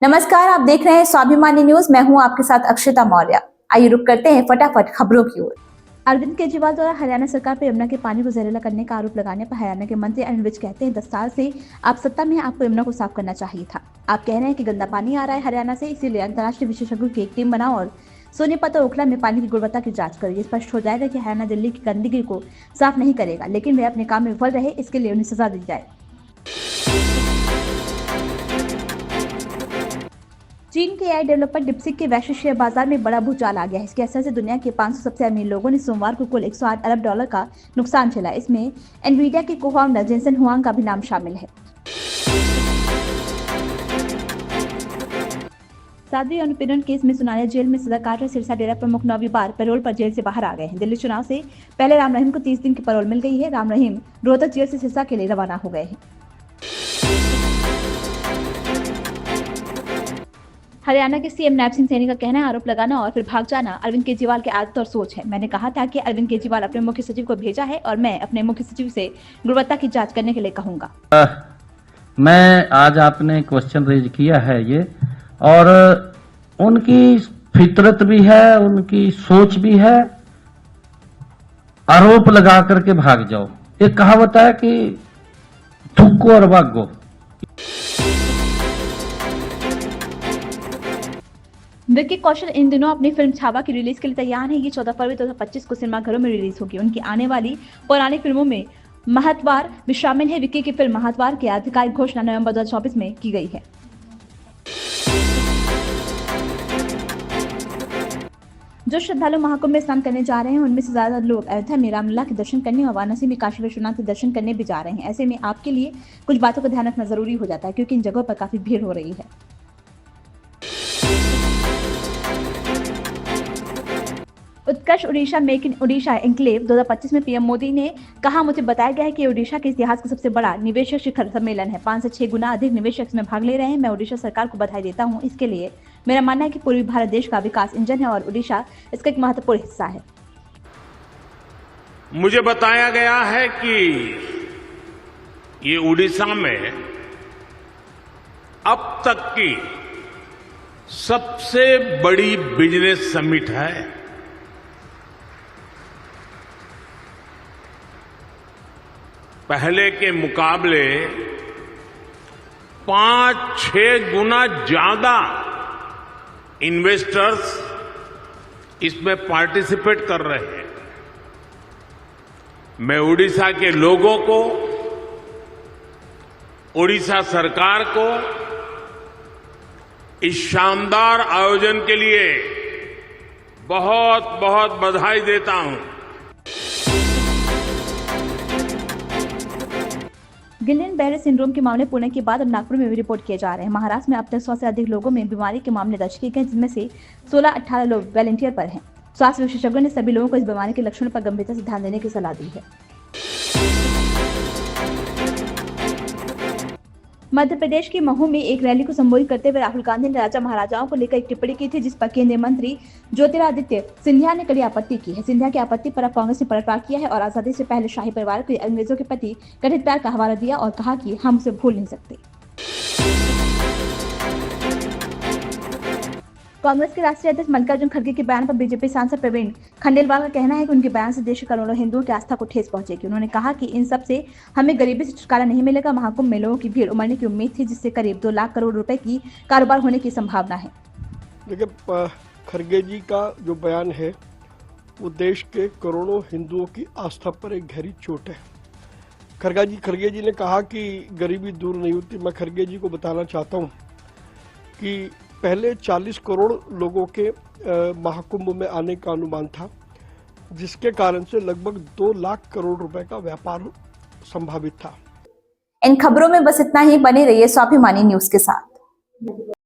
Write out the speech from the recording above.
नमस्कार, आप देख रहे हैं स्वाभिमानी न्यूज। मैं हूं आपके साथ अक्षिता मौर्य। आइए रुक करते हैं फटाफट खबरों की ओर। अरविंद केजरीवाल द्वारा हरियाणा सरकार पर यमुना के पानी को जहरीला करने का आरोप लगाने पर हरियाणा के मंत्री अनिल विज कहते हैं, 10 साल से आप सत्ता में हैं, आपको यमुना को साफ करना चाहिए था। आप कह रहे हैं कि गंदा पानी आ रहा है हरियाणा से, इसीलिए अंतर्राष्ट्रीय विशेषज्ञों की एक टीम बनाओ और सोनीपत और ओखला में पानी की गुणवत्ता की जांच करो। ये स्पष्ट हो जाएगा कि हरियाणा दिल्ली की गंदगी को साफ नहीं करेगा, लेकिन वे अपने काम में विफल रहे, इसके लिए उन्हें सजा दी जाए। चीन के एआई डेवलपर डिप्सिक के वैश्विक शेयर बाजार में बड़ा भूचाल आ गया है। इसके असर से दुनिया के 500 सबसे अमीर लोगों ने सोमवार को कुल 108 अरब डॉलर का नुकसान झेला। इसमें एनवीडिया के को-फाउंडर जेनसेन हुआंग का भी नाम शामिल है। साध्वी अनुपीड़न केस में सुनालिया जेल में सजा काट रहे सिरसा डेरा प्रमुख 9वीं बार पैरोल पर जेल से बाहर आ गए हैं। दिल्ली चुनाव से पहले राम रहीम को 30 दिन की पैरोल मिल गई है। राम रहीम रोहतक जेल से सिरसा के लिए रवाना हो गए हैं। हरियाणा के सीएम नैब सिंह सैनी का कहना है, आरोप लगाना और फिर भाग जाना अरविंद केजरीवाल की आदत और सोच है। मैंने कहा था कि अरविंद केजरीवाल अपने मुख्य सचिव को भेजा है और मैं अपने मुख्य सचिव से गुणवत्ता की जांच करने के लिए कहूंगा। मैं आज आपने क्वेश्चन रेज किया है ये, और उनकी फितरत भी है, उनकी सोच भी है, आरोप लगा करके भाग जाओ। एक कहावत है कि थुक्को और भागो। विक्की कौशल इन दिनों अपनी फिल्म छावा की रिलीज के लिए तैयार है। ये 14 फरवरी 2025 को सिनेमाघरों में रिलीज होगी। उनकी आने वाली पौराणिक फिल्मों में महतवार भी शामिल है। विक्की की फिल्म महतवार की आधिकारिक घोषणा नवंबर 2024 में की गई है। जो श्रद्धालु महाकुंभ में स्नान करने जा रहे हैं, उनमें से ज्यादा लोग अयोध्या में रामलला के दर्शन करने और वाराणसी में काशी विश्वनाथ के दर्शन करने भी जा रहे हैं। ऐसे में आपके लिए कुछ बातों का ध्यान रखना जरूरी हो जाता है, क्योंकि इन जगहों पर काफी भीड़ हो रही है। Utkarsh Odisha make in Odisha enclave 2025 में पीएम मोदी ने कहा, मुझे बताया गया है कि उड़ीसा के इतिहास का सबसे बड़ा निवेशक शिखर सम्मेलन है। 5 से 6 गुना अधिक निवेशक इसमें भाग ले रहे हैं। मैं उड़ीसा सरकार को बधाई देता हूं। इसके लिए मेरा मानना है कि पूर्वी भारत देश का विकास इंजन है और उड़ीसा इसका एक महत्वपूर्ण हिस्सा है। मुझे बताया गया है कि ये उड़ीसा में अब तक की सबसे बड़ी बिजनेस समिट है। पहले के मुकाबले 5-6 गुना ज्यादा इन्वेस्टर्स इसमें पार्टिसिपेट कर रहे हैं। मैं उड़ीसा के लोगों को, उड़ीसा सरकार को इस शानदार आयोजन के लिए बहुत बहुत बधाई देता हूं। गिलेन-बैरे सिंड्रोम के मामले पुणे के बाद अब नागपुर में भी रिपोर्ट किए जा रहे हैं। महाराष्ट्र में अब तक 100 से अधिक लोगों में बीमारी के मामले दर्ज किए गए, जिनमें से 16-18 लोग वॉलंटियर पर हैं। स्वास्थ्य विशेषज्ञों ने सभी लोगों को इस बीमारी के लक्षणों पर गंभीरता से ध्यान देने की सलाह दी है। मध्य प्रदेश के महू में एक रैली को संबोधित करते हुए राहुल गांधी ने राजा महाराजाओं को लेकर एक टिप्पणी की थी, जिस पर केंद्रीय मंत्री ज्योतिरादित्य सिंधिया ने कड़ी आपत्ति की है। सिंधिया की आपत्ति पर अब कांग्रेस ने पलटवार किया है और आजादी से पहले शाही परिवार को अंग्रेजों के प्रति कथित प्यार का हवाला दिया और कहा कि हम उसे भूल नहीं सकते। कांग्रेस के राष्ट्रीय अध्यक्ष मल्लिकार्जुन खड़गे के बयान पर बीजेपी सांसद प्रवीण खंडेलवाल का कहना है कि उनके बयान से देश के करोड़ों हिंदुओं की आस्था को ठेस पहुंचेगी। उन्होंने कहा कि इन सब से हमें गरीबी से छुटकारा नहीं मिलेगा। महाकुंभ में लोगों की भीड़ उमड़ने की उम्मीद थी, जिससे करीब 2 लाख करोड़ रुपए की कारोबार होने की संभावना है। देखिए, खड़गे जी का जो बयान है वो देश के करोड़ों हिंदुओं की आस्था पर एक गहरी चोट है। खड़गे जी ने कहा कि गरीबी दूर नहीं होती। मैं खड़गे जी को बताना चाहता हूँ कि पहले 40 करोड़ लोगों के महाकुंभ में आने का अनुमान था, जिसके कारण से लगभग 2 लाख करोड़ रुपए का व्यापार संभावित था। इन खबरों में बस इतना ही। बने रहिए स्वाभिमानी न्यूज के साथ।